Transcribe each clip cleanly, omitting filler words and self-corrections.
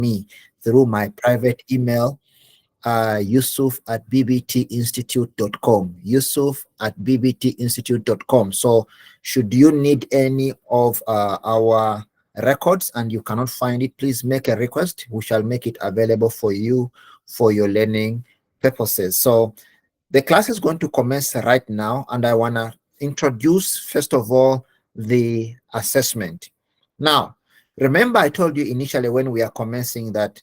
me through my private email, yusuf@bbtinstitute.com, yusuf@bbtinstitute.com. So should you need any of our records and you cannot find it, please make a request. We shall make it available for you for your learning purposes. So the class is going to commence right now, and I want to introduce, first of all, the assessment. Now, remember I told you initially when we are commencing that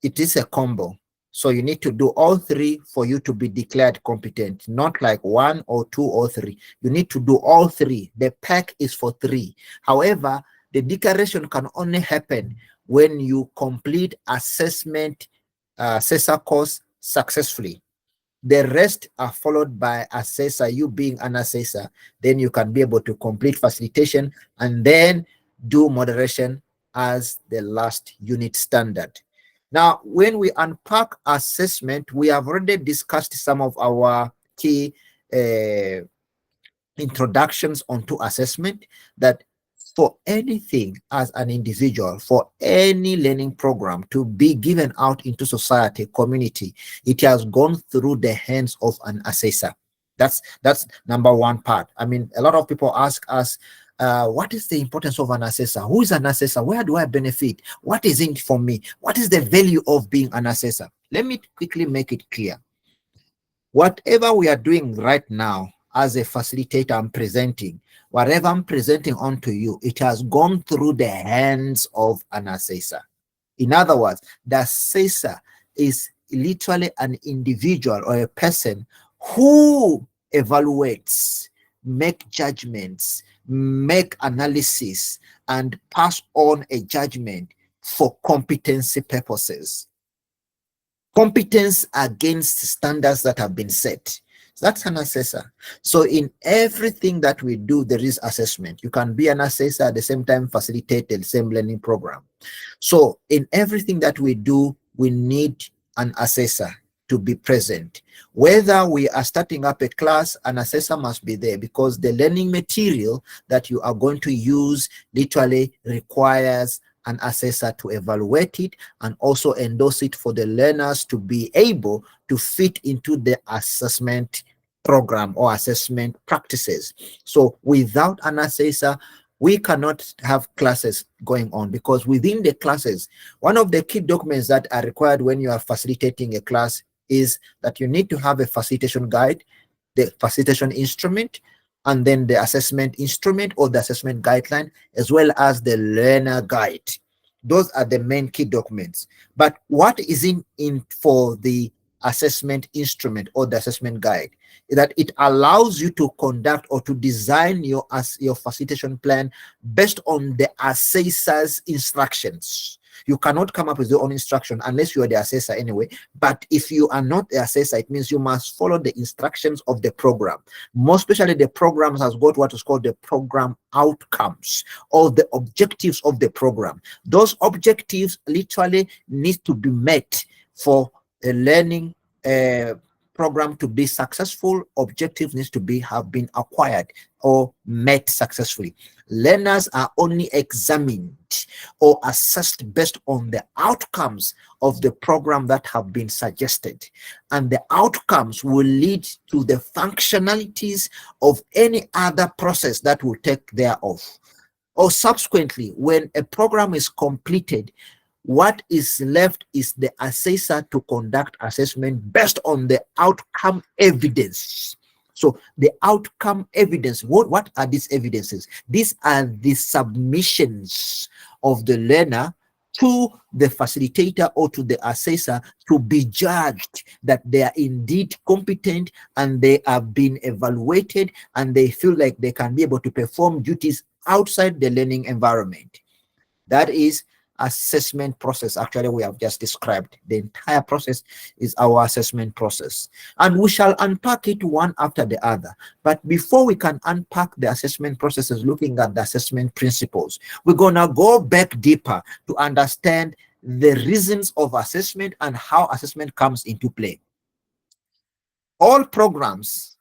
it is a combo. So you need to do all three for you to be declared competent, not like one or two or three. You need to do all three. The pack is for three. However, the declaration can only happen when you complete assessment, Assessor course successfully. The rest are followed by assessor, you being an assessor. Then you can be able to complete facilitation and then do moderation as the last unit standard. Now, when we unpack assessment, we have already discussed some of our key introductions onto assessment, that for anything as an individual, for any learning program to be given out into society, community, it has gone through the hands of an assessor. That's number one part. I mean, a lot of people ask us, what is the importance of an assessor? Who is an assessor? Where do I benefit? What is it for me? What is the value of being an assessor? Let me quickly make it clear. Whatever we are doing right now as a facilitator, I'm presenting, whatever I'm presenting onto you, it has gone through the hands of an assessor. In other words, the assessor is literally an individual or a person who evaluates, make judgments, make analysis, and pass on a judgment for competency purposes. Competence against standards that have been set. That's an assessor. So in everything that we do, there is assessment. You can be an assessor at the same time facilitate the same learning program. So in everything that we do, we need an assessor to be present. Whether we are starting up a class, an assessor must be there, because the learning material that you are going to use literally requires an assessor to evaluate it and also endorse it for the learners to be able to fit into the assessment program or assessment practices. So without an assessor, we cannot have classes going on, because within the classes, one of the key documents that are required when you are facilitating a class is that you need to have a facilitation guide, the facilitation instrument, and then the assessment instrument or the assessment guideline, as well as the learner guide. Those are the main key documents. But what is in for the assessment instrument or the assessment guide is that it allows you to conduct or to design your facilitation plan based on the assessor's instructions. You cannot come up with your own instruction unless you are the assessor anyway. But if you are not the assessor, it means you must follow the instructions of the program. More especially, the program has got what is called the program outcomes or the objectives of the program. Those objectives literally need to be met for a learning program to be successful. Objectives needs to have been acquired or met successfully. Learners are only examined or assessed based on the outcomes of the program that have been suggested, and the outcomes will lead to the functionalities of any other process that will take thereof. Or subsequently, when a program is completed, what is left is the assessor to conduct assessment based on the outcome evidence. So the outcome evidence, what are these evidences? These are the submissions of the learner to the facilitator or to the assessor to be judged that they are indeed competent and they have been evaluated and they feel like they can be able to perform duties outside the learning environment. That is assessment process. Actually, we have just described the entire process is our assessment process, and we shall unpack it one after the other. But before we can unpack the assessment processes, looking at the assessment principles, we're gonna go back deeper to understand the reasons of assessment and how assessment comes into play. All programs,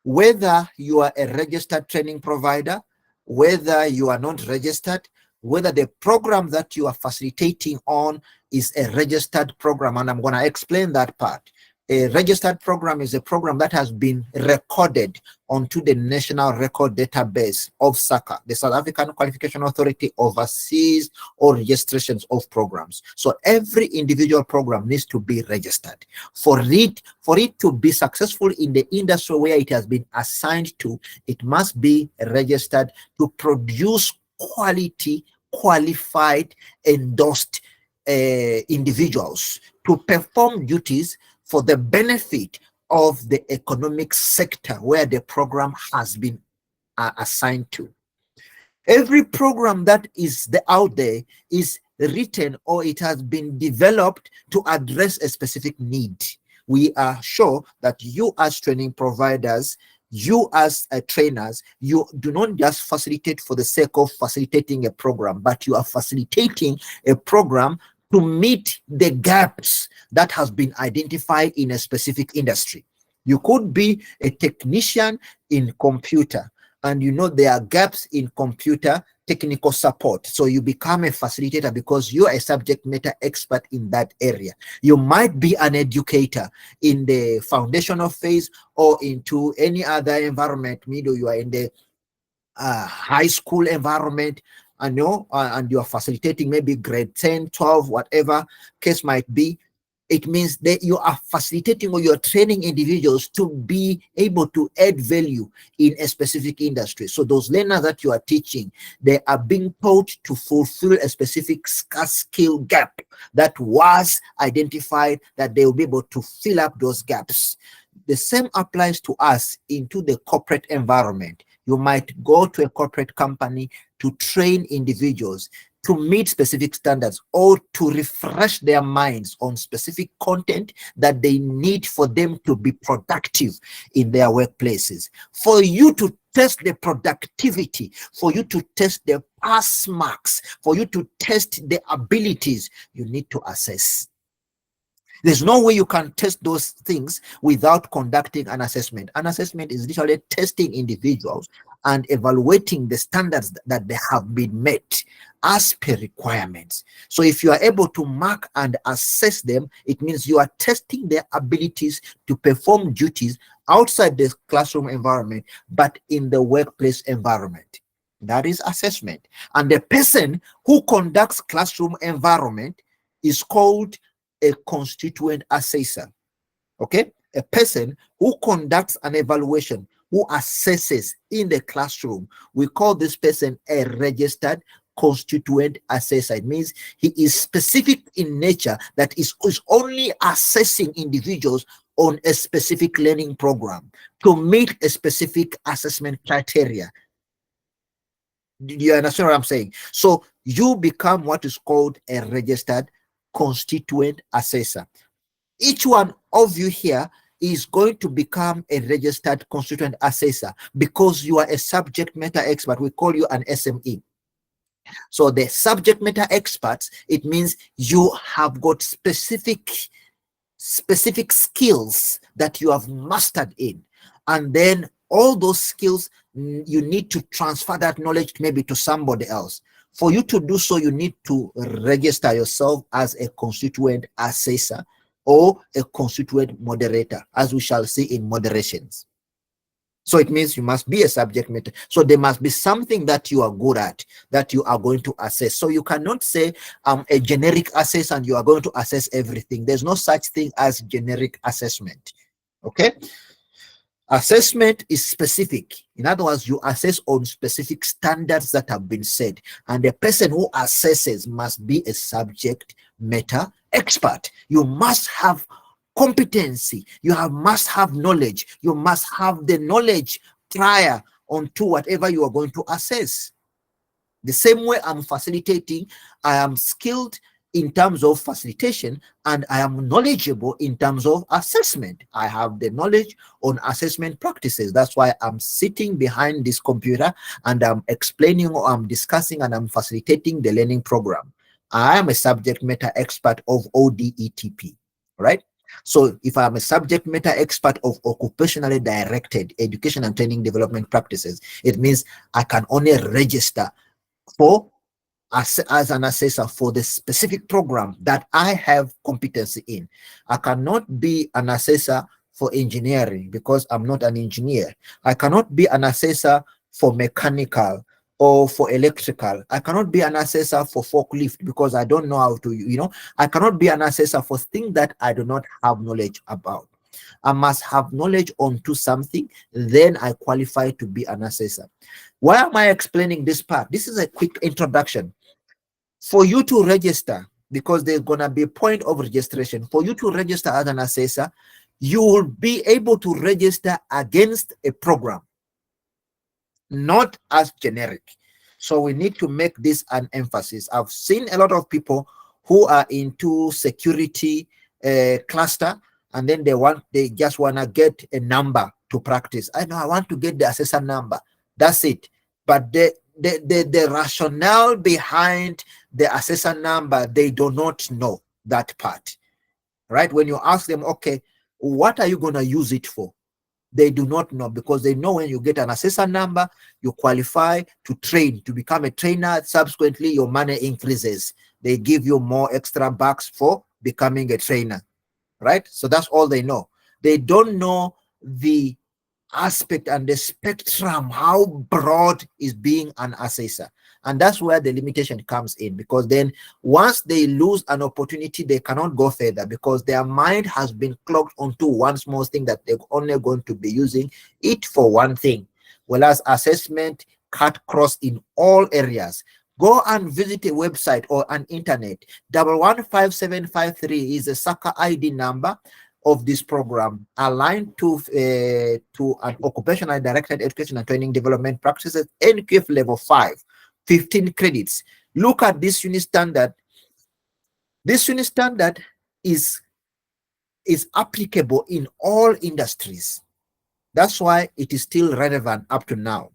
whether you are a registered training provider, whether you are not registered, whether the program that you are facilitating on is a registered program, and I'm going to explain that part. A registered program is a program that has been recorded onto the National Record Database of SACA. The South African Qualification Authority oversees all registrations of programs. So every individual program needs to be registered. For it to be successful in the industry where it has been assigned to, it must be registered to produce quality, qualified, endorsed individuals to perform duties for the benefit of the economic sector where the program has been assigned to. Every program that is out there is written or it has been developed to address a specific need. We are sure that you as training providers, you as trainers, you do not just facilitate for the sake of facilitating a program, but you are facilitating a program to meet the gaps that has been identified in a specific industry. You could be a technician in computer, and you know there are gaps in computer technical support. So you become a facilitator because you are a subject matter expert in that area. You might be an educator in the foundational phase or into any other environment. Maybe you are in the high school environment, and and you are facilitating maybe grade 10, 12, whatever case might be. It means that you are facilitating or you are training individuals to be able to add value in a specific industry. So those learners that you are teaching, they are being taught to fulfill a specific skill gap that was identified, that they will be able to fill up those gaps. The same applies to us into the corporate environment. You might go to a corporate company to train individuals to meet specific standards or to refresh their minds on specific content that they need for them to be productive in their workplaces. For you to test the productivity, for you to test the pass marks, for you to test the abilities, you need to assess. There's no way you can test those things without conducting an assessment. An assessment is literally testing individuals and evaluating the standards that they have been met as per requirements. So if you are able to mark and assess them, it means you are testing their abilities to perform duties outside the classroom environment, but in the workplace environment. That is assessment. And the person who conducts classroom environment is called a constituent assessor. Okay, a person who conducts an evaluation, who assesses in the classroom, we call this person a registered constituent assessor. It means he is specific in nature, that is only assessing individuals on a specific learning program to meet a specific assessment criteria. Do you understand what I'm saying? So you become what is called a registered constituent assessor. Each one of you here is going to become a registered constituent assessor because you are a subject matter expert. We call you an SME. So the subject matter experts, it means you have got specific skills that you have mastered in, and then all those skills, you need to transfer that knowledge maybe to somebody else. For you to do so, you need to register yourself as a constituent assessor or a constituent moderator, as we shall see in moderations. So it means you must be a subject matter. So there must be something that you are good at, that you are going to assess. So you cannot say I'm a generic assessor and you are going to assess everything. There's no such thing as generic assessment. Okay? Assessment is specific. In other words, you assess on specific standards that have been set. And the person who assesses must be a subject matter expert. You must have competency. You must have knowledge. You must have the knowledge prior onto whatever you are going to assess. The same way I'm facilitating, I am skilled in terms of facilitation, and I am knowledgeable in terms of assessment. I have the knowledge on assessment practices. That's why I'm sitting behind this computer and I'm explaining, or I'm discussing, and I'm facilitating the learning program. I am a subject matter expert of ODETP, right? So if I'm a subject matter expert of occupationally directed education and training development practices, it means I can only register for as an assessor for the specific program that I have competency in. I cannot be an assessor for engineering because I'm not an engineer. I cannot be an assessor for mechanical or for electrical. I cannot be an assessor for forklift because I don't know how to, I cannot be an assessor for things that I do not have knowledge about. I must have knowledge onto something, then I qualify to be an assessor. Why am I explaining this part? This is a quick introduction. For you to register, because there's going to be a point of registration, for you to register as an assessor, you will be able to register against a program, not as generic. So we need to make this an emphasis. I've seen a lot of people who are into security cluster, and then they just want to get a number to practice. I know I want to get the assessor number. That's it. But the rationale behind the assessor number, they do not know that part. Right? When you ask them, okay, what are you going to use it for? They do not know, because they know when you get an assessor number, you qualify to train, to become a trainer. Subsequently, your money increases. They give you more extra bucks for becoming a trainer, right? So that's all they know. They don't know the aspect and the spectrum, how broad is being an assessor. And that's where the limitation comes in, because then once they lose an opportunity, they cannot go further because their mind has been clogged onto one small thing that they're only going to be using it for one thing. Whereas assessment cut cross in all areas. Go and visit a website or an internet. 115753 is a SACA ID number of this program, aligned to an occupational directed education and training development practices, NQF level 5, 15 credits. Look at this unit standard. This unit standard is applicable in all industries. That's why it is still relevant up to now.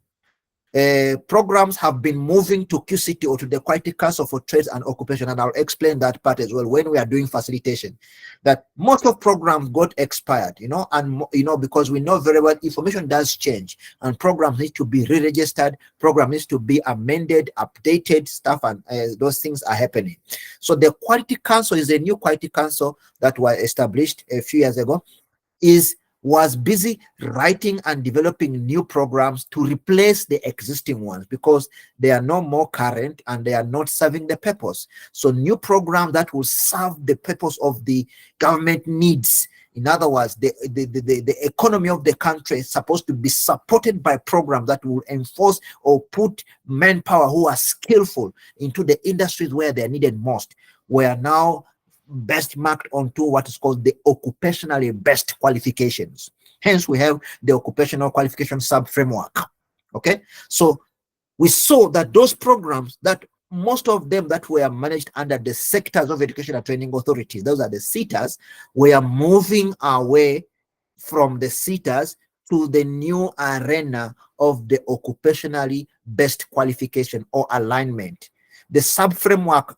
Programs have been moving to QCT or to the Quality Council for Trades and Occupation, and I'll explain that part as well when we are doing facilitation. That most of programs got expired, and because we know very well information does change, and programs need to be re-registered, program needs to be amended, updated, stuff, and those things are happening. So the Quality Council is a new Quality Council that was established a few years ago, was busy writing and developing new programs to replace the existing ones because they are no more current and they are not serving the purpose. So new programs that will serve the purpose of the government needs. In other words, the economy of the country is supposed to be supported by programs that will enforce or put manpower who are skillful into the industries where they are needed most. We are now best marked onto what is called the occupationally best qualifications. Hence, we have the occupational qualification sub-framework. Okay, so we saw that those programs, that most of them that were managed under the sectors of education and training authorities, those are the SETAs, we are moving away from the SETAs to the new arena of the occupationally best qualification or alignment. The sub-framework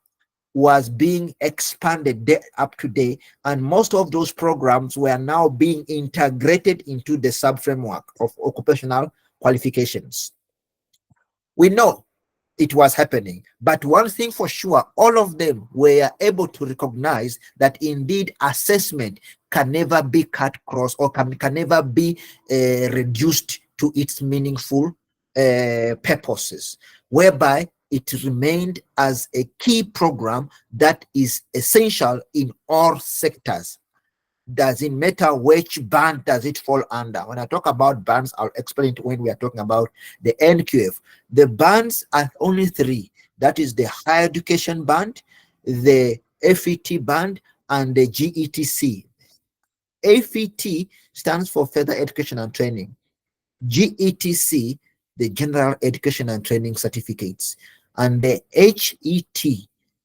was being expanded day up to date, and most of those programs were now being integrated into the sub-framework of occupational qualifications. We know it was happening, but one thing for sure, all of them were able to recognize that indeed assessment can never be cut cross or can never be reduced to its meaningful purposes, whereby it remained as a key program that is essential in all sectors. Doesn't matter which band does it fall under. When I talk about bands, I'll explain it when we are talking about the NQF. The bands are only three. That is the higher education band, the FET band, and the GETC. FET stands for Further Education and Training. GETC, the General Education and Training Certificates. And the HET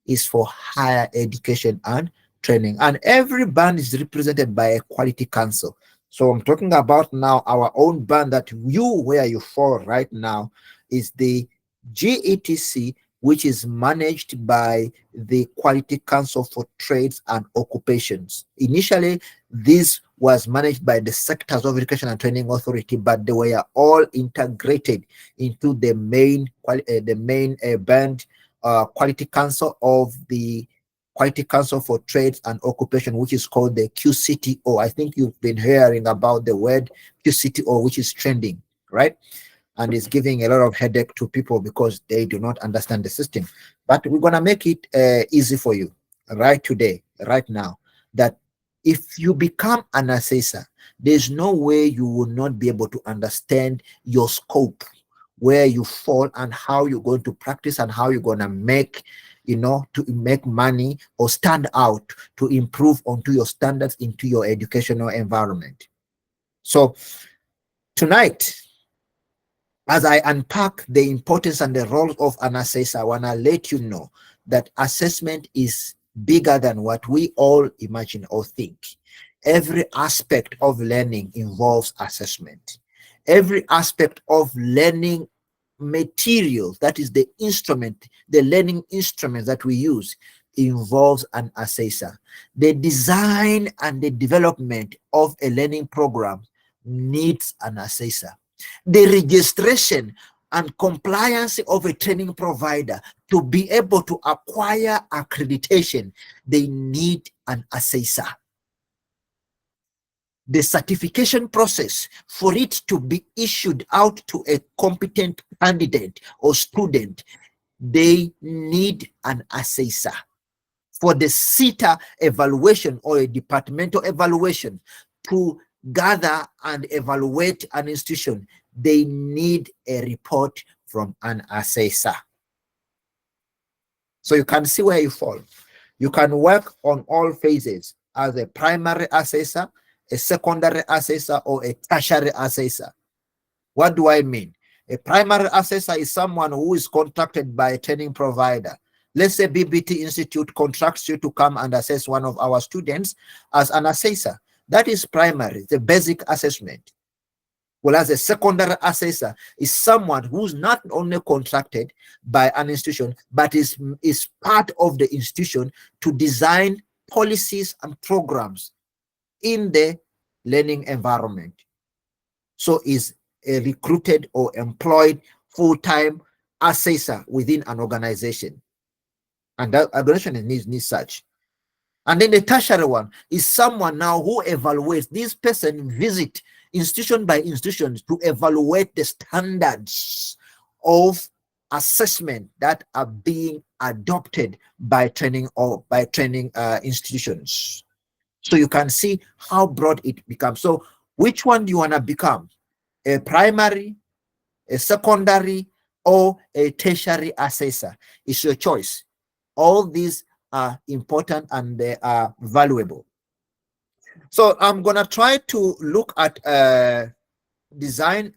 is for Higher Education and Training. And every band is represented by a Quality Council. So I'm talking about now our own band that where you fall right now is the GETC, which is managed by the Quality Council for Trades and Occupations. Initially, this was managed by the sectors of education and training authority, but they were all integrated into the main band Quality Council of the Quality Council for Trades and Occupation, which is called the QCTO. I think you've been hearing about the word QCTO, which is trending, right? And it's giving a lot of headache to people because they do not understand the system. But we're gonna make it easy for you right today, right now, that if you become an assessor, there's no way you will not be able to understand your scope, where you fall and how you're going to practice and how you're going to make, to make money or stand out to improve onto your standards into your educational environment. So tonight, as I unpack the importance and the role of an assessor, I want to let you know that assessment is bigger than what we all imagine or think. Every aspect of learning involves assessment. Every aspect of learning materials, that is the instrument, the learning instruments that we use, involves an assessor. The design and the development of a learning program needs an assessor. The registration and compliance of a training provider to be able to acquire accreditation, they need an assessor. The certification process for it to be issued out to a competent candidate or student, they need an assessor. For the CETA evaluation or a departmental evaluation to gather and evaluate an institution, they need a report from an assessor. So you can see where you fall. You can work on all phases as a primary assessor, a secondary assessor, or a tertiary assessor. What do I mean? A primary assessor is someone who is contracted by a training provider. Let's say BBT Institute contracts you to come and assess one of our students as an assessor. That is primary, the basic assessment. Whereas a secondary assessor is someone who's not only contracted by an institution, but is part of the institution to design policies and programs in the learning environment. So is a recruited or employed full-time assessor within an organization. And that organization needs such. And then the tertiary one is someone now who evaluates. This person visit institution by institution to evaluate the standards of assessment that are being adopted by training institutions. So you can see how broad it becomes. So which one do you want to become? A primary, a secondary, or a tertiary assessor? It's your choice. All these are important and they are valuable. So I'm going to try to look at design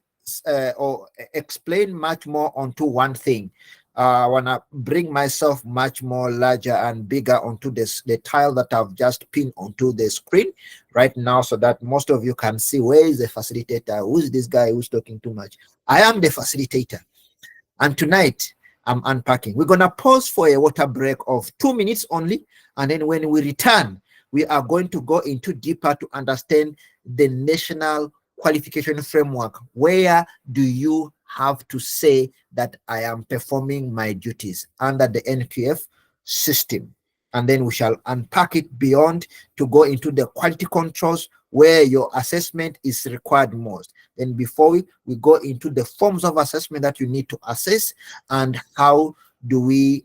or explain much more onto one thing. I want to bring myself much more larger and bigger onto the tile that I've just pinned onto the screen right now, so that most of you can see where is the facilitator. Who's this guy who's talking too much? I am the facilitator. And tonight, I'm unpacking. We're going to pause for a water break of 2 minutes only. And then when we return, we are going to go into deeper to understand the national qualification framework. Where do you have to say that I am performing my duties under the NQF system? And then we shall unpack it beyond to go into the quality controls where your assessment is required most. Then before we go into the forms of assessment that you need to assess, and how do we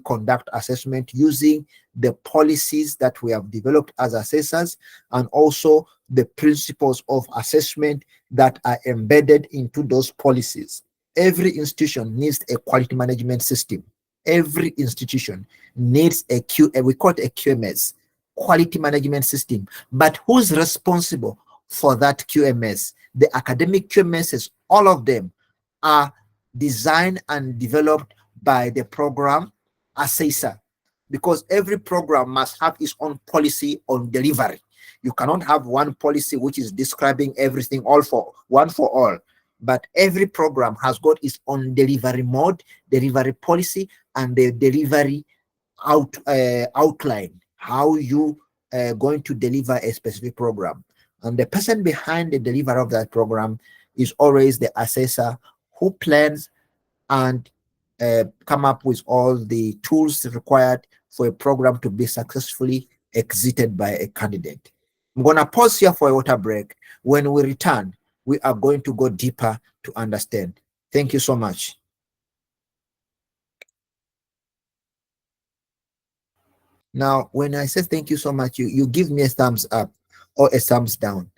conduct assessment using the policies that we have developed as assessors, and also the principles of assessment that are embedded into those policies. Every institution needs a quality management system. Every institution needs we call it a QMS, quality management system. But who's responsible for that QMS? The academic QMSs, all of them are designed and developed by the program assessor, because every program must have its own policy on delivery. You cannot have one policy which is describing everything one for all. But every program has got its own delivery mode, delivery policy, and the delivery outline, how you going to deliver a specific program. And the person behind the delivery of that program is always the assessor, who plans and come up with all the tools required for a program to be successfully exited by a candidate. I'm going to pause here for a water break. When we return, we are going to go deeper to understand. Thank you so much. Now, when I say thank you so much, you give me a thumbs up or a thumbs down.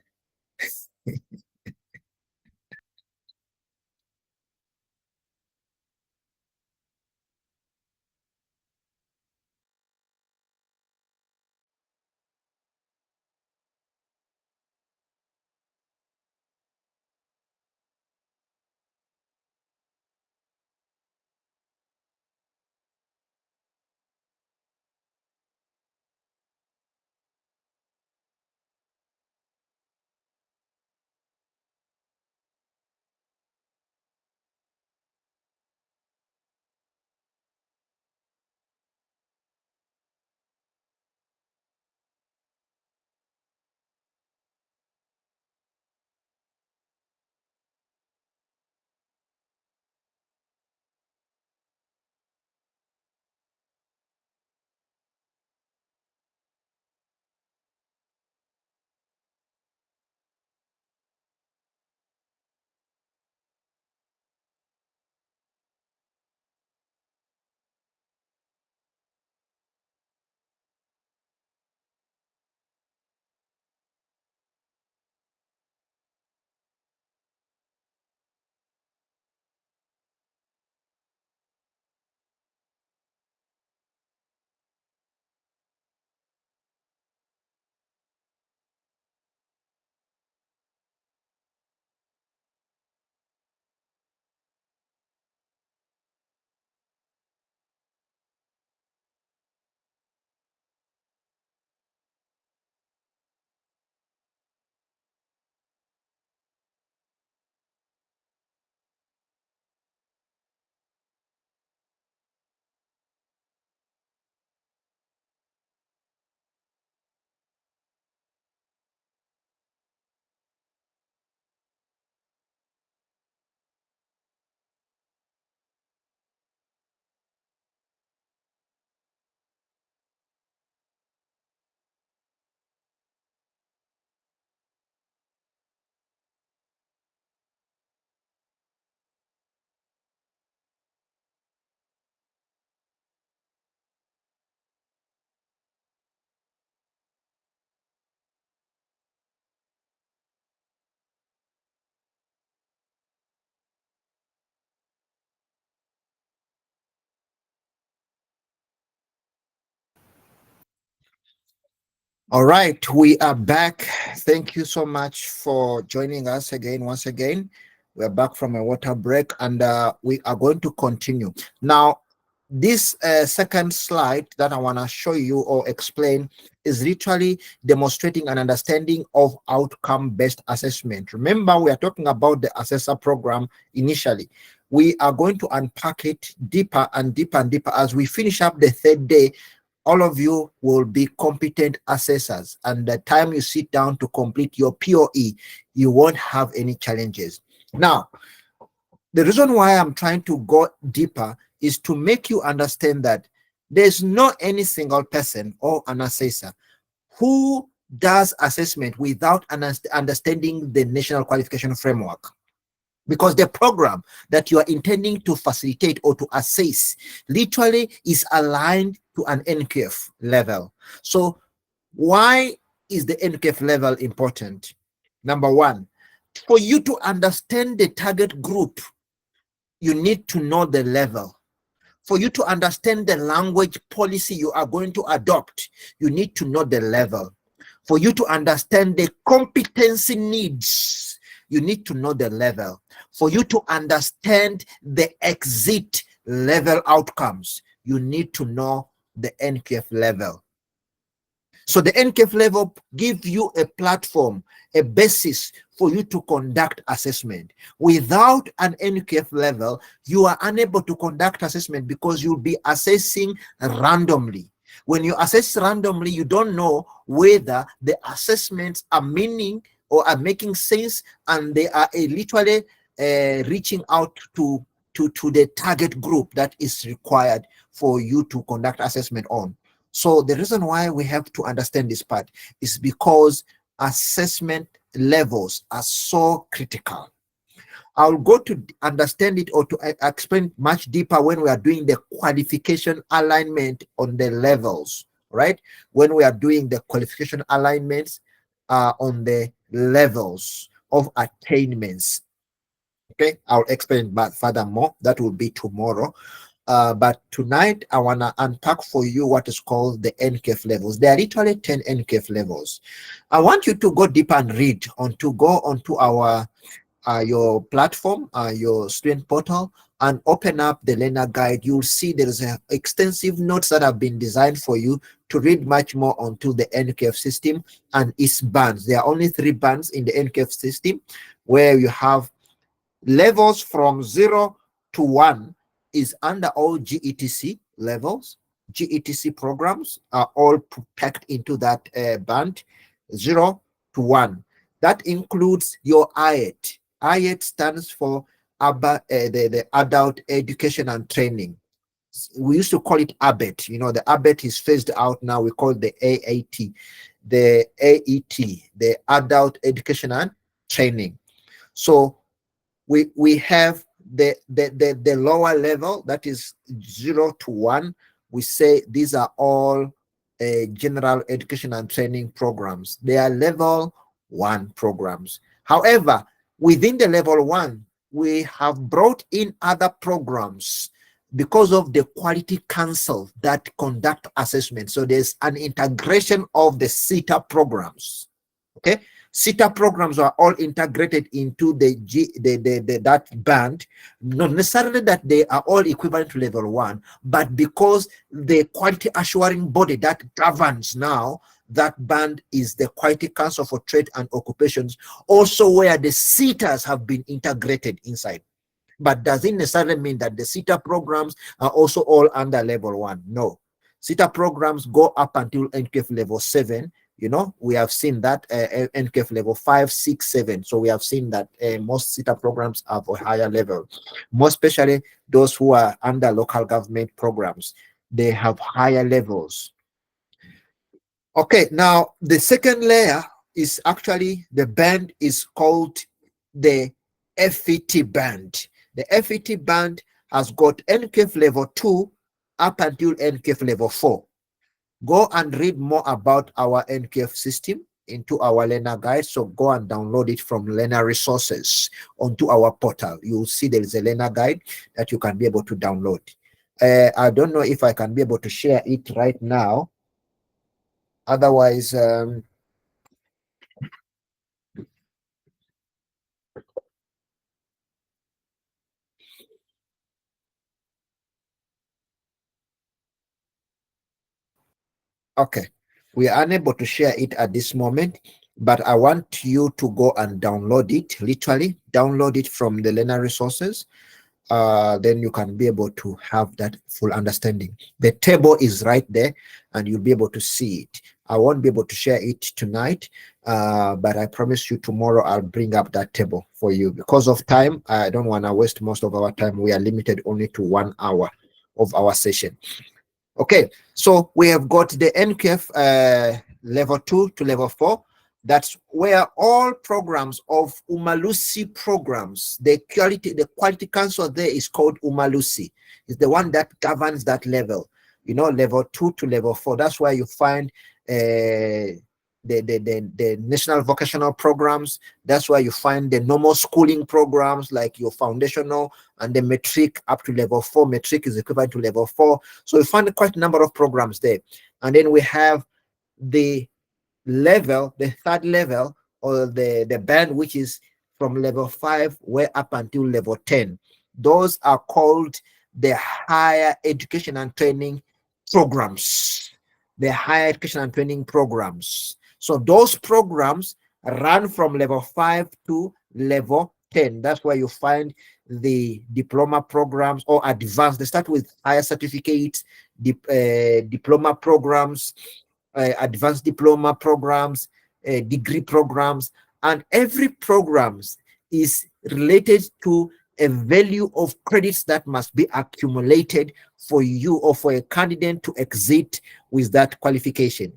All right, we are back. Thank you so much for joining us again. Once again, we're back from a water break, and we are going to continue. Now, this second slide that I want to show you or explain is literally demonstrating an understanding of outcome-based assessment. Remember, we are talking about the Assessor program initially. We are going to unpack it deeper and deeper and deeper as we finish up the third day. All of you will be competent assessors, and the time you sit down to complete your POE, you won't have any challenges. Now, the reason why I'm trying to go deeper is to make you understand that there's not any single person or an assessor who does assessment without understanding the National Qualification Framework, because the program that you are intending to facilitate or to assess literally is aligned to an NQF level. So why is the NQF level important? Number one, for you to understand the target group, you need to know the level. For you to understand the language policy you are going to adopt, you need to know the level. For you to understand the competency needs, you need to know the level. For you to understand the exit level outcomes, you need to know the NQF level. So the NQF level gives you a platform, a basis for you to conduct assessment. Without an NQF level, you are unable to conduct assessment because you'll be assessing randomly. When you assess randomly, you don't know whether the assessments are meaning or are making sense, and they are literally reaching out to to the target group that is required for you to conduct assessment on. So the reason why we have to understand this part is because assessment levels are so critical. I'll go to understand it or to explain much deeper when we are doing the qualification alignment on the levels, right? When we are doing the qualification alignments on the levels of attainments. Okay, I'll explain but furthermore. That will be tomorrow. But tonight I want to unpack for you what is called the NKF levels. There are literally 10 NKF levels. I want you to go deep and read go onto our your platform, your student portal, and open up the learner guide. You'll see there is extensive notes that have been designed for you to read much more onto the NKF system and its bands. There are only 3 bands in the NKF system, where you have levels from 0 to 1 is under all GETC levels. GETC programs are all packed into that band, 0 to 1. That includes your IET. IET stands for the Adult Education and Training. We used to call it ABET. You know, the ABET is phased out now. We call it the AAT, the AET, the Adult Education and Training. So we have the lower level, that is 0 to 1. We say these are all general education and training programs. They are level 1 programs. However, within the level 1, we have brought in other programs because of the quality council that conduct assessment. So there's an integration of the CETA programs. Okay, CETA programs are all integrated into that band. Not necessarily that they are all equivalent to level 1, but because the quality assuring body that governs now that band is the Quality Council for Trade and Occupations, also where the CETAs have been integrated inside. But doesn't necessarily mean that the CETA programs are also all under level 1. No, CETA programs go up until NKF level 7. You know, we have seen that NKF level 5, 6, 7. So we have seen that most CETA programs have a higher level, more especially those who are under local government programs. They have higher levels. Okay, now the second layer is actually the band is called the FET band. The FET band has got NKF level 2 up until NKF level 4. Go and read more about our NKF system into our learner guide. So go and download it from learner resources onto our portal. You'll see there is a learner guide that you can be able to download. I don't know if I can be able to share it right now. Otherwise, okay, we are unable to share it at this moment, but I want you to go and download it, literally download it from the learner resources. Then you can be able to have that full understanding. The table is right there and you'll be able to see it. I won't be able to share it tonight, but I promise you tomorrow I'll bring up that table for you. Because of time, I don't want to waste most of our time. We are limited only to 1 hour of our session. Okay, so we have got the NKF level 2 to level 4. That's where all programs of Umalusi programs, the quality council there is called Umalusi. It's the one that governs that level, you know, level 2 to level 4. That's why you find the national vocational programs. That's why you find the normal schooling programs like your foundational and the metric up to level 4. Metric is equivalent to level 4. So you find quite a number of programs there. And then we have the level, the third level, or the band, which is from level 5 way up until level 10. Those are called the higher education and training programs. The higher education and training programs. So those programs run from level 5 to level 10. That's where you find the diploma programs or advanced. They start with higher certificates, diploma programs, advanced diploma programs, degree programs, and every programs is related to a value of credits that must be accumulated for you or for a candidate to exit with that qualification.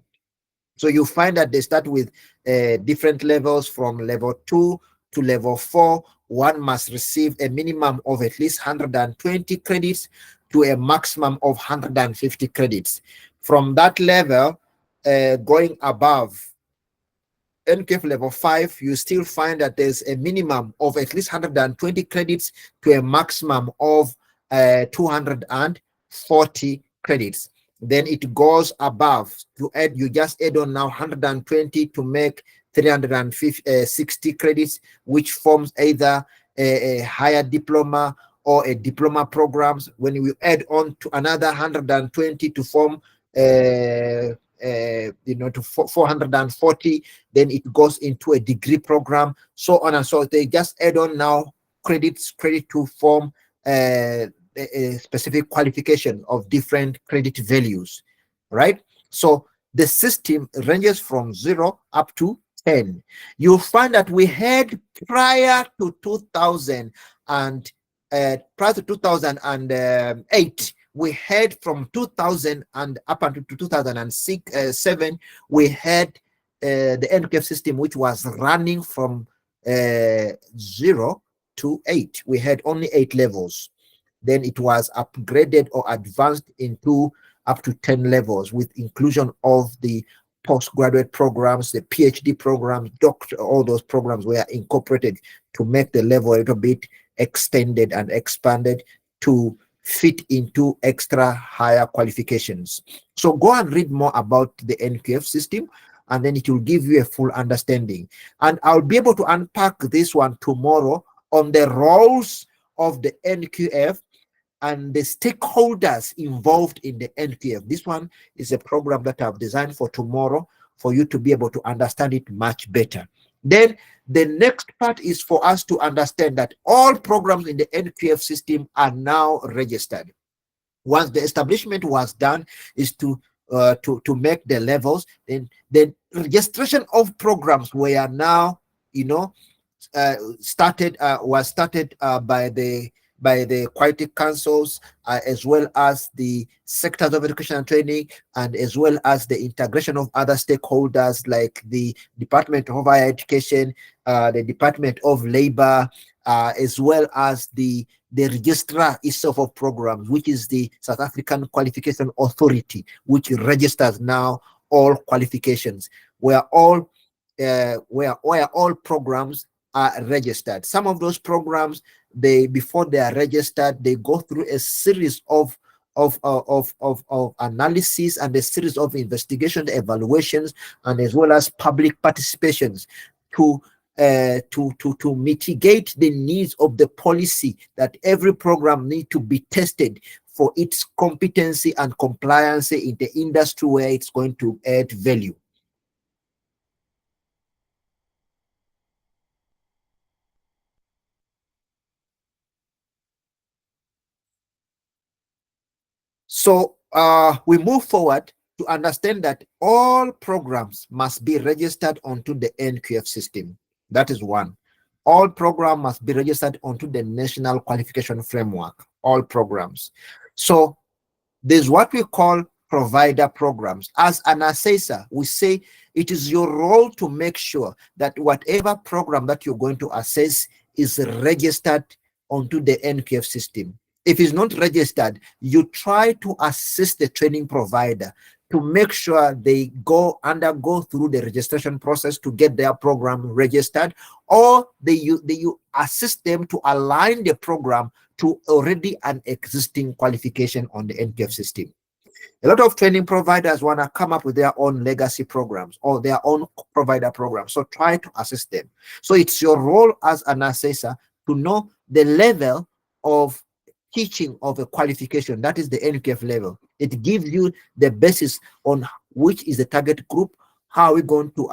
So you find that they start with different levels from level 2 to level 4. One must receive a minimum of at least 120 credits to a maximum of 150 credits. From that level, going above NQF level 5, you still find that there's a minimum of at least 120 credits to a maximum of 240 credits. Then it goes above. You just add on now 120 to make 360 credits, which forms either a higher diploma or a diploma programs. When you add on to another 120 to form to 440, then it goes into a degree program, so on and so they just add on now credit to form a specific qualification of different credit values, right? So the system ranges from 0 up to 10. You'll find that we had prior to 2000 and prior to 2008, we had from 2000 and up until 2006, 7, we had the NQF system, which was running from 0 to 8. We had only 8 levels. Then it was upgraded or advanced into up to 10 levels with inclusion of the postgraduate programs, the PhD programs, doctor, all those programs were incorporated to make the level a little bit extended and expanded to fit into extra higher qualifications. So go and read more about the NQF system, and then it will give you a full understanding. And I'll be able to unpack this one tomorrow on the roles of the NQF and the stakeholders involved in the NQF. This one is a program that I've designed for tomorrow for you to be able to understand it much better. Then the next part is for us to understand that all programs in the NQF system are now registered. Once the establishment was done, is to make the levels. Then the registration of programs were now, started by the quality councils, as well as the sectors of education and training, and as well as the integration of other stakeholders like the Department of Higher Education, the Department of Labor, as well as the registrar itself of programs, which is the South African Qualification Authority, which registers now all qualifications, where all programs are registered. Some of those programs, before they are registered, they go through a series of analysis and a series of investigation, evaluations, and as well as public participations to mitigate the needs of the policy, that every program need to be tested for its competency and compliance in the industry where it's going to add value. So we move forward to understand that all programs must be registered onto the NQF system. That is one. All programs must be registered onto the National Qualification Framework, all programs. So there's what we call provider programs. As an assessor, we say it is your role to make sure that whatever program that you're going to assess is registered onto the NQF system. If it's not registered, you try to assist the training provider to make sure they undergo through the registration process to get their program registered, or you assist them to align the program to already an existing qualification on the NQF system. A lot of training providers want to come up with their own legacy programs or their own provider programs. So try to assist them. So it's your role as an assessor to know the level of teaching of a qualification, that is the NQF level. It gives you the basis on which is the target group, how are we going to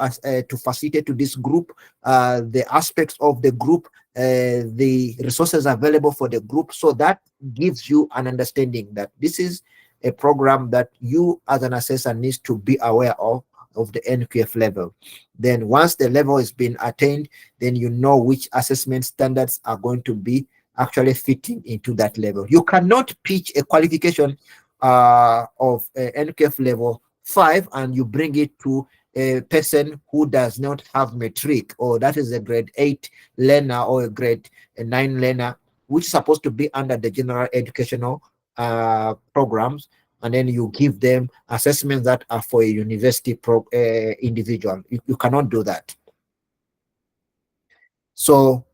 facilitate to this group, the aspects of the group, the resources available for the group. So that gives you an understanding that this is a program that you as an assessor needs to be aware of the NQF level. Then once the level has been attained, then you know which assessment standards are going to be actually fitting into that level. You cannot pitch a qualification of NQF level 5 and you bring it to a person who does not have metric, or that is a grade 8 learner or a grade 9 learner, which is supposed to be under the general educational programs, and then you give them assessments that are for a university individual. You cannot do that. So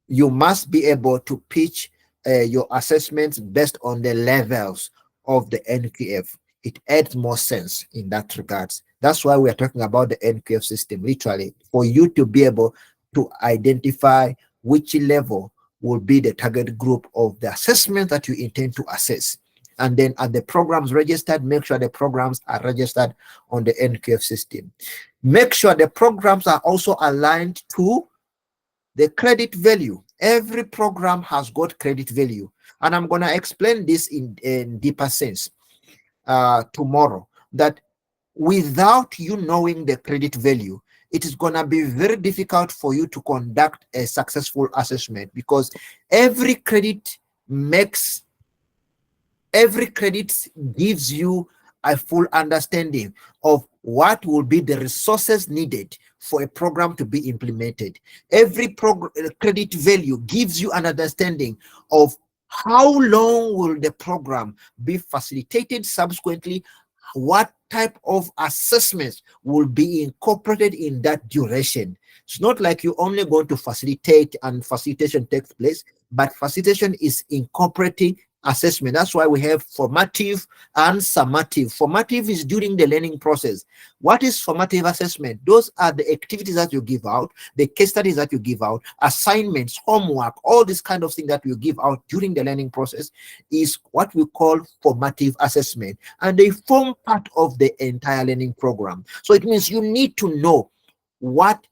you must be able to pitch your assessments based on the levels of the NQF. It adds more sense in that regards. That's why we are talking about the NQF system, literally, for you to be able to identify which level will be the target group of the assessment that you intend to assess. And then at the programs registered, make sure the programs are registered on the NQF system. Make sure the programs are also aligned to the credit value. Every program has got credit value, and I'm going to explain this in deeper sense tomorrow, that without you knowing the credit value, it is going to be very difficult for you to conduct a successful assessment, because every credit gives you a full understanding of what will be the resources needed for a program to be implemented. Every credit value gives you an understanding of how long will the program be facilitated subsequently, what type of assessments will be incorporated in that duration. It's not like you only going to facilitate and facilitation takes place, but facilitation is incorporating assessment. That's why we have formative and summative. Formative is during the learning process. What is formative assessment? Those are the activities that you give out, the case studies that you give out, assignments, homework, all this kind of thing that you give out during the learning process is what we call formative assessment, and they form part of the entire learning program. So it means you need to know what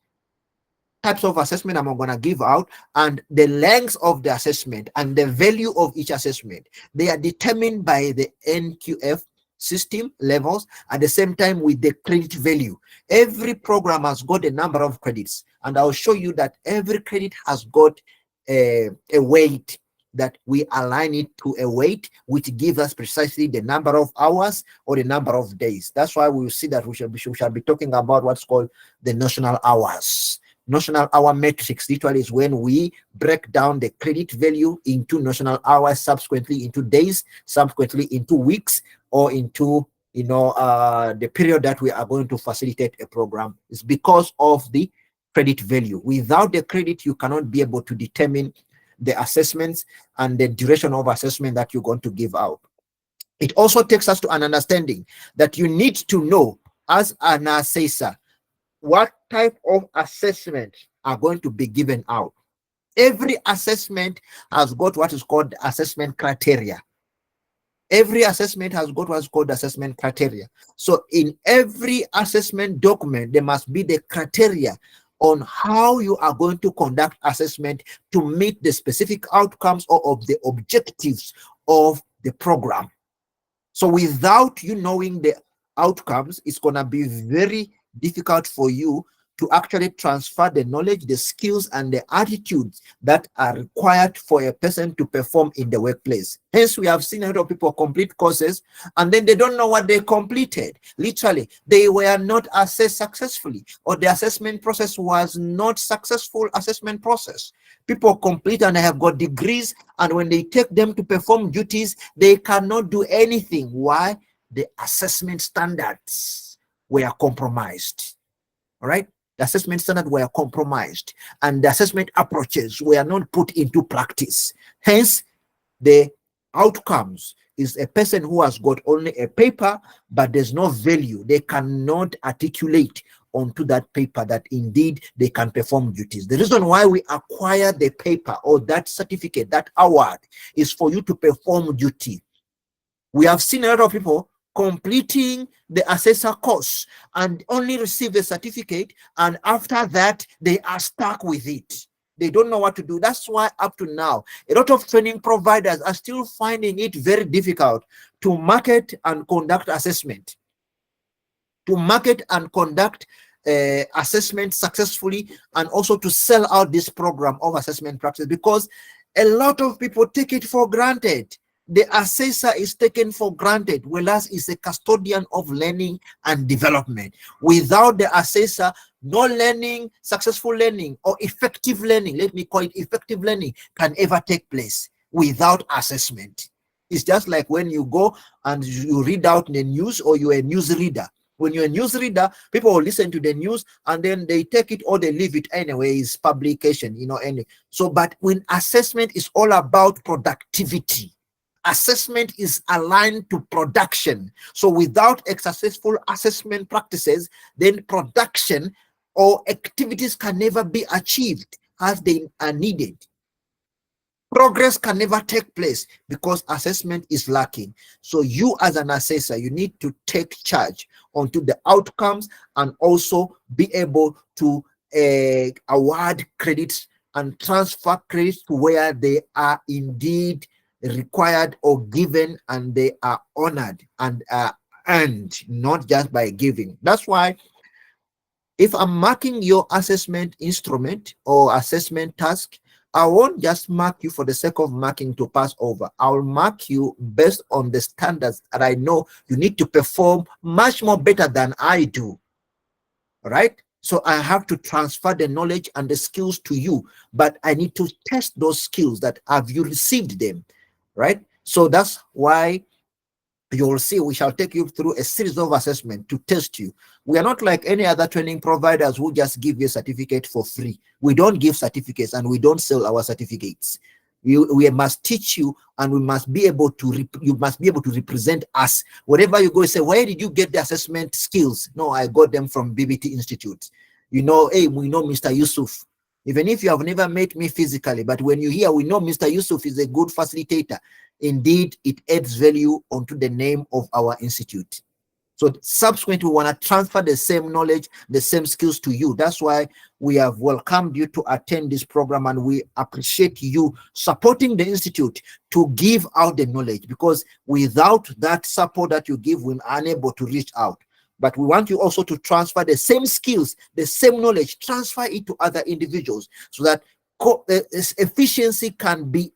types of assessment I'm going to give out, and the length of the assessment and the value of each assessment. They are determined by the NQF system levels, at the same time with the credit value. Every program has got a number of credits, and I'll show you that every credit has got a weight, that we align it to a weight which gives us precisely the number of hours or the number of days. That's why we will see that we shall be talking about what's called the notional hours. Notional hour metrics literally is when we break down the credit value into notional hours, subsequently into days, subsequently into weeks, or into the period that we are going to facilitate a program. It's because of the credit value. Without the credit, you cannot be able to determine the assessments and the duration of assessment that you're going to give out. It also takes us to an understanding that you need to know, as an assessor, what type of assessments are going to be given out. Every assessment has got what is called assessment criteria. Every assessment has got what's called assessment criteria. So in every assessment document, there must be the criteria on how you are going to conduct assessment to meet the specific outcomes or of the objectives of the program. So without you knowing the outcomes, it's going to be very difficult for you to actually transfer the knowledge, the skills, and the attitudes that are required for a person to perform in the workplace. Hence, we have seen a lot of people complete courses and then they don't know what they completed. Literally, they were not assessed successfully, or the assessment process was not successful assessment process. People complete and they have got degrees, and when they take them to perform duties, they cannot do anything. Why? The assessment standards were compromised. All right, the assessment standards were compromised, and the assessment approaches were not put into practice. Hence, the outcomes is a person who has got only a paper, but there's no value. They cannot articulate onto that paper that indeed they can perform duties. The reason why we acquire the paper or that certificate, that award, is for you to perform duty. We have seen a lot of people completing the assessor course and only receive a certificate, and after that they are stuck with it. They don't know what to do. That's why up to now a lot of training providers are still finding it very difficult to market and conduct assessment, to market and conduct assessment successfully, and also to sell out this program of assessment practice, because A lot of people take it for granted. The assessor is taken for granted, whereas is a custodian of learning and development. Without the assessor, no learning, successful learning or effective learning, let me call it effective learning, can ever take place without assessment. It's just like when you go and you read out the news, or you're a news reader. When you're a news reader, people will listen to the news and then they take it or they leave it anyway. It's publication, any. So, but when assessment is all about productivity, assessment is aligned to production. So without a successful assessment practices, then production or activities can never be achieved as they are needed. Progress can never take place because assessment is lacking. So you as an assessor, you need to take charge onto the outcomes and also be able to award credits and transfer credits to where they are indeed required or given, and they are honored and are earned, not just by giving. That's why if I'm marking your assessment instrument or assessment task, I won't just mark you for the sake of marking to pass over. I'll mark you based on the standards that I know you need to perform much more better than I do. Right? So I have to transfer the knowledge and the skills to you, but I need to test those skills. That have you received them? Right? So that's why you'll see we shall take you through a series of assessment to test you. We are not like any other training providers who just give you a certificate for free. We don't give certificates and we don't sell our certificates. We must teach you, and we must be able to you must be able to represent us. Wherever you go, say, where did you get the assessment skills? No, I got them from BBT Institute. Hey, we know Mr. Yusuf. Even if you have never met me physically, but when you hear we know Mr. Yusuf is a good facilitator, indeed it adds value onto the name of our institute. So subsequently, we want to transfer the same knowledge, the same skills to you. That's why we have welcomed you to attend this program, and we appreciate you supporting the institute to give out the knowledge, because without that support that you give, we're unable to reach out. But we want you also to transfer the same skills, the same knowledge, transfer it to other individuals, so that efficiency can be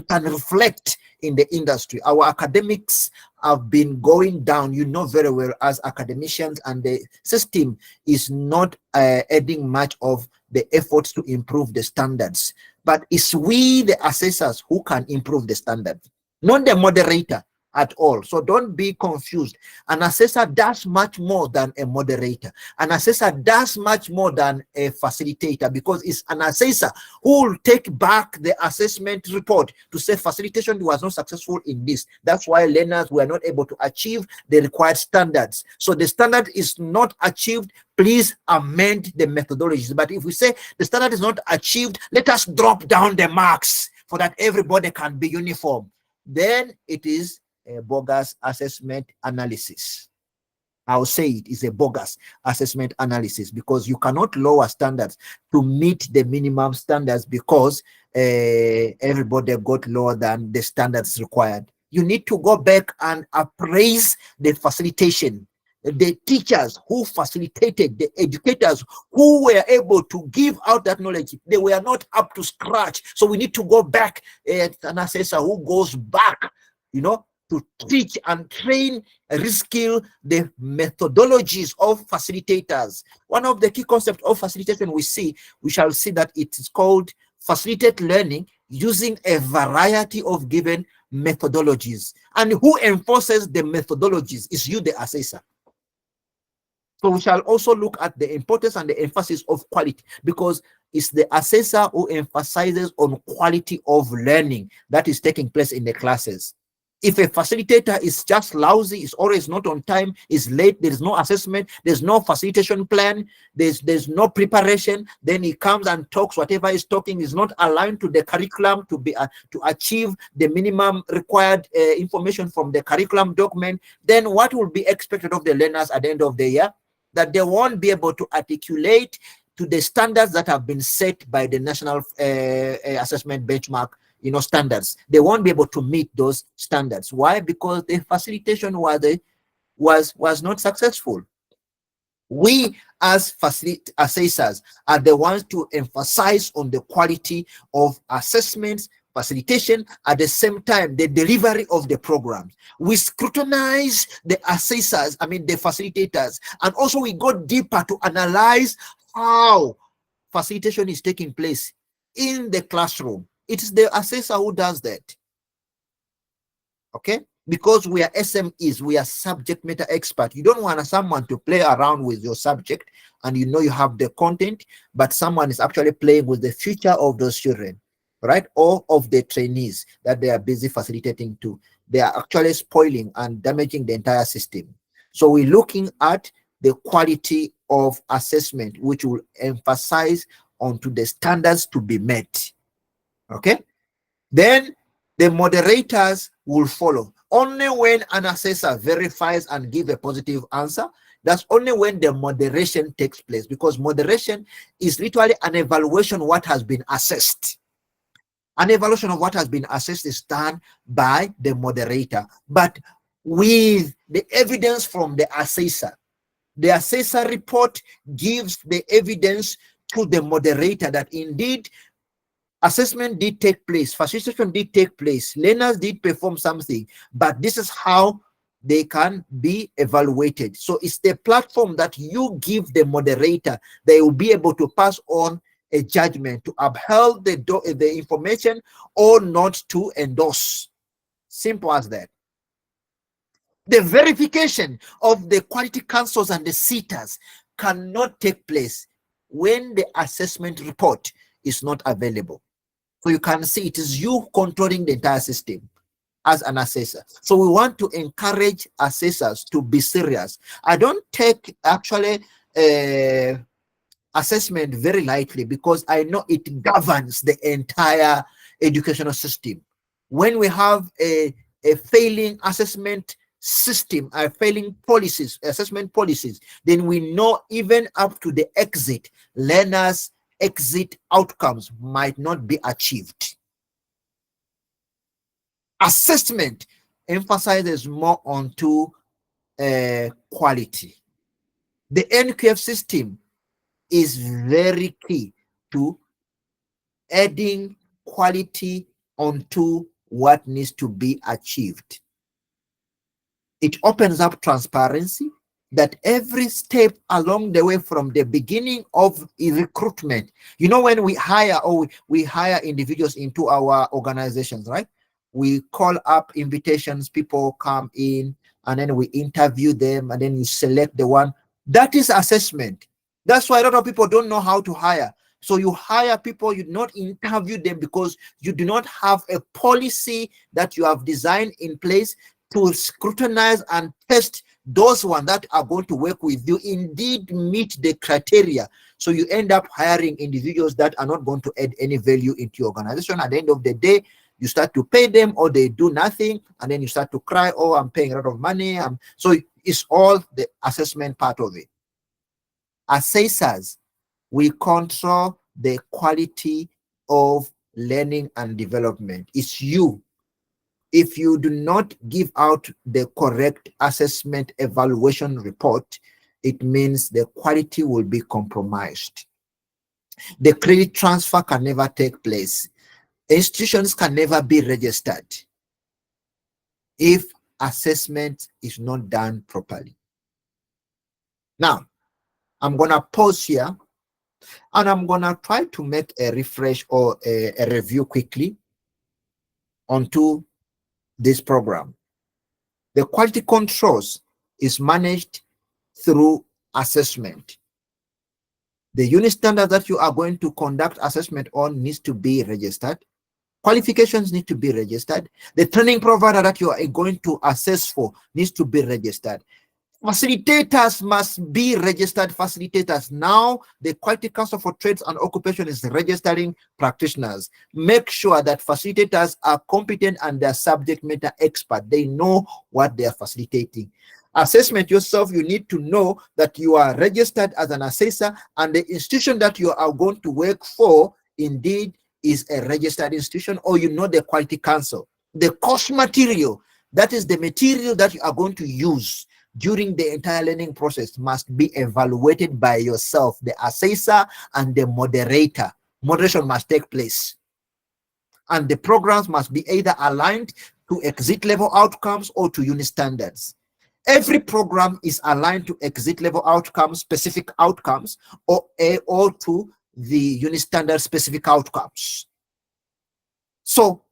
can reflect in the industry. Our academics have been going down, very well, as academicians, and the system is not adding much of the efforts to improve the standards. But it's we, the assessors, who can improve the standards, not the moderator at all. So don't be confused. An assessor does much more than a moderator. An assessor does much more than a facilitator, because it's an assessor who will take back the assessment report to say facilitation was not successful in this. That's why learners were not able to achieve the required standards. So the standard is not achieved, please amend the methodologies. But if we say the standard is not achieved, let us drop down the marks so that everybody can be uniform, then it is a bogus assessment analysis. I'll say it is a bogus assessment analysis, because you cannot lower standards to meet the minimum standards because everybody got lower than the standards required. You need to go back and appraise the facilitation, the teachers who facilitated, the educators who were able to give out that knowledge. They were not up to scratch. So we need to go back, an assessor who goes back, to teach and train, reskill the methodologies of facilitators. One of the key concepts of facilitation we shall see that it is called facilitated learning using a variety of given methodologies. And who enforces the methodologies is you, the assessor. So we shall also look at the importance and the emphasis of quality, because it's the assessor who emphasizes on quality of learning that is taking place in the classes. If a facilitator is just lousy, is always not on time, is late, there is no assessment, there's no facilitation plan, there's no preparation, then he comes and talks, whatever he's talking is not aligned to the curriculum to achieve the minimum required information from the curriculum document, then what will be expected of the learners at the end of the year? That they won't be able to articulate to the standards that have been set by the national assessment benchmark standards. They won't be able to meet those standards. Why? Because the facilitation was not successful. We as assessors are the ones to emphasize on the quality of assessments, facilitation, at the same time the delivery of the programs. We scrutinize the assessors, I mean the facilitators, and also we go deeper to analyze how facilitation is taking place in the classroom. It is the assessor who does that. Okay, because we are SMEs, we are subject matter expert. You don't want someone to play around with your subject and you know you have the content, but someone is actually playing with the future of those children, right? Or of the trainees that they are busy facilitating to. They are actually spoiling and damaging the entire system. So we're looking at the quality of assessment, which will emphasize onto the standards to be met. Okay, then the moderators will follow. Only when an assessor verifies and give a positive answer, that's only when the moderation takes place, because moderation is literally an evaluation of what has been assessed. An evaluation of what has been assessed is done by the moderator, but with the evidence from the assessor. The assessor report gives the evidence to the moderator that indeed assessment did take place, facilitation did take place, learners did perform something, but this is how they can be evaluated. So it's the platform that you give the moderator, they will be able to pass on a judgment to uphold the information or not to endorse. Simple as that. The verification of the quality councils and the sitters cannot take place when the assessment report is not available. So you can see it is you controlling the entire system as an assessor. So we want to encourage assessors to be serious. I don't take actually assessment very lightly, because I know it governs the entire educational system. When we have a failing assessment system, failing policies, assessment policies, then we know even up to the exit, learners exit outcomes might not be achieved. Assessment emphasizes more onto quality. The NQF system is very key to adding quality onto what needs to be achieved. It opens up transparency, that every step along the way from the beginning of recruitment, you know, when we hire or we hire individuals into our organizations, right? We call up invitations, people come in, and then we interview them, and then you select the one. That is assessment. That's why a lot of people don't know how to hire. So you hire people, you do not interview them, because you do not have a policy that you have designed in place to scrutinize and test those ones that are going to work with you indeed meet the criteria. So you end up hiring individuals that are not going to add any value into your organization. At the end of the day, you start to pay them, or they do nothing, and then you start to cry, oh, I'm paying a lot of money. So it's all the assessment part of it. Assessors, we control the quality of learning and development. It's you. If you do not give out the correct assessment evaluation report, it means the quality will be compromised. The credit transfer can never take place. Institutions can never be registered if assessment is not done properly. Now, I'm going to pause here, and I'm going to try to make a refresh or a review quickly onto this program. The quality controls is managed through assessment. The unit standard that you are going to conduct assessment on needs to be registered. Qualifications need to be registered. The training provider that you are going to assess for needs to be registered. Facilitators must be registered facilitators. Now, the Quality Council for Trades and Occupation is registering practitioners. Make sure that facilitators are competent and they're subject matter expert. They know what they are facilitating. Assessment yourself, you need to know that you are registered as an assessor, and the institution that you are going to work for indeed is a registered institution, or you know the Quality Council. The course material, that is the material that you are going to use during the entire learning process must be evaluated by yourself, the assessor, and the moderator. Moderation must take place. And the programs must be either aligned to exit level outcomes or to unit standards. Every program is aligned to exit level outcomes, specific outcomes, or to the unit standard specific outcomes. So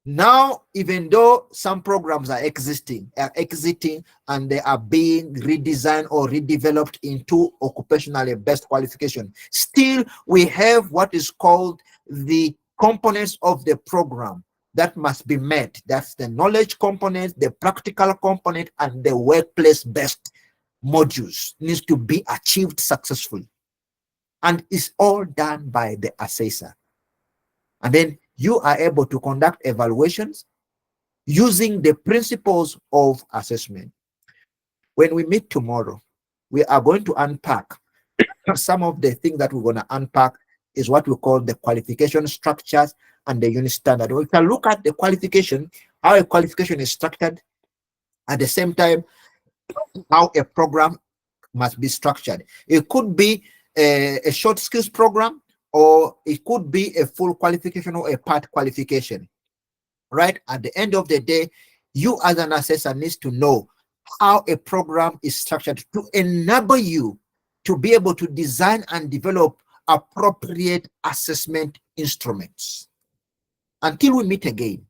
now, even though some programs are exiting and they are being redesigned or redeveloped into occupationally based qualification, still we have what is called the components of the program that must be met. That's the knowledge component, the practical component, and the workplace based modules needs to be achieved successfully. And it's all done by the assessor. And then you are able to conduct evaluations using the principles of assessment. When we meet tomorrow, we are going to unpack some of the things that we're going to unpack is what we call the qualification structures and the unit standard. We can look at the qualification, how a qualification is structured, at the same time, how a program must be structured. It could be a short skills program, or it could be a full qualification or a part qualification. Right? At the end of the day, you as an assessor needs to know how a program is structured to enable you to be able to design and develop appropriate assessment instruments. Until we meet again,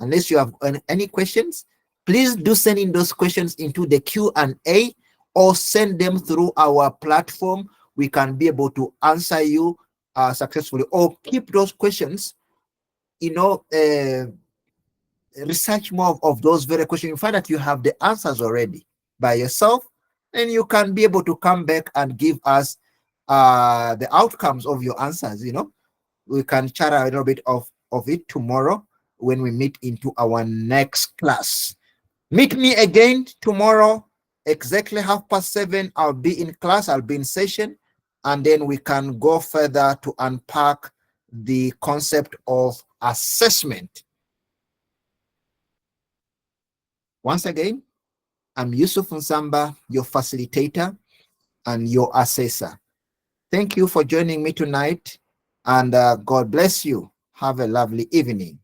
unless you have any questions, please do send in those questions into the Q&A or send them through our platform. We can be able to answer you successfully, or keep those questions, research more of those very questions. You find that you have the answers already by yourself, and you can be able to come back and give us the outcomes of your answers. We can chat a little bit of it tomorrow when we meet into our next class. Meet me again tomorrow, exactly 7:30. I'll be in class, I'll be in session, and then we can go further to unpack the concept of assessment. Once again, I'm Yusuf Nsamba, your facilitator and your assessor. Thank you for joining me tonight, and God bless you. Have a lovely evening.